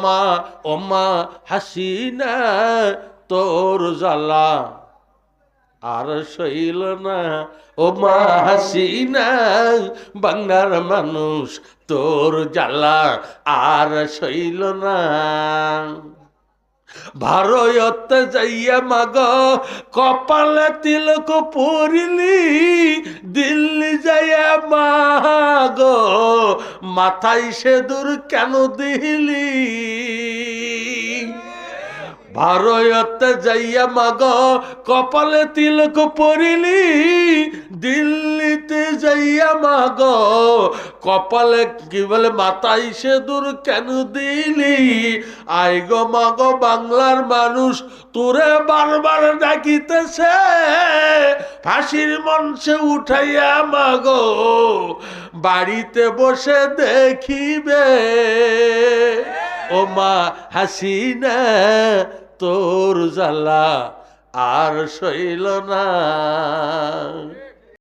মা ও মা হাসিনা তোর জ্বালা আর সইল না, ও মা হাসিনা বাংলার মানুষ তোর জ্বালা আর সইল না। ভারত যাইয়া মাগ কপালে তিলক পরিলি, দিল্লি যাইয়া মাগ মাথায় সেদুর কেন দিলি। ভারত যাইয়া মাগ কপালে তিলক পরিলি, দিল্লিতে যাইয়া মাগ কপালে কি বলে মাথায় সেদুর কেন দিলি। আই গো মাগ বাংলার মানুষ তোরে বারবার ডাকিতেছে, ফাঁসির মঞ্চে উঠাইয়া মাগ বাড়িতে বসে দেখিবে। ও মা হাসিনা তোর জ্বালা আর সইল না।